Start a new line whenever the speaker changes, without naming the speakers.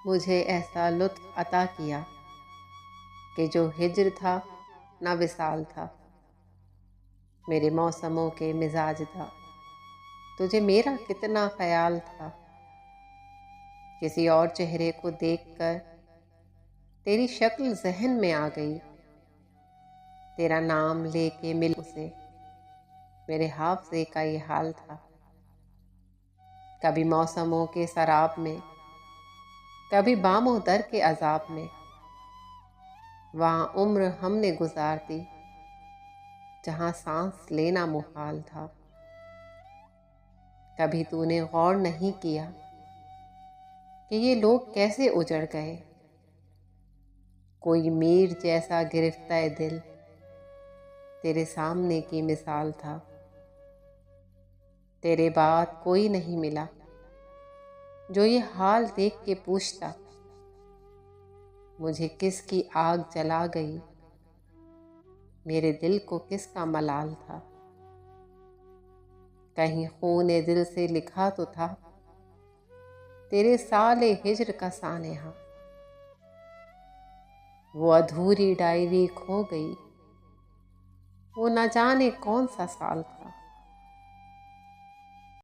मुझे ऐसा लुत्फ़ अता किया कि जो हिज्र था ना विसाल था। मेरे मौसमों के मिजाज था, तुझे मेरा कितना ख्याल था। किसी और चेहरे को देखकर तेरी शक्ल जहन में आ गई। तेरा नाम लेके मिल उसे, मेरे हाफ़ज़े का ये हाल था। कभी मौसमों के सराब में, कभी बामो दर के अजाब में, वहाँ उम्र हमने गुजार दी जहाँ सांस लेना मुहाल था। कभी तूने गौर नहीं किया कि ये लोग कैसे उजड़ गए। कोई मीर जैसा गिरफ्ता दिल तेरे सामने की मिसाल था। तेरे बाद कोई नहीं मिला जो ये हाल देख के पूछता, मुझे किसकी आग जला गई, मेरे दिल को किसका मलाल था। कहीं खूने दिल से लिखा तो था तेरे साले हिज्र का सानेहा। वो अधूरी डायरी खो गई, वो न जाने कौन सा साल था।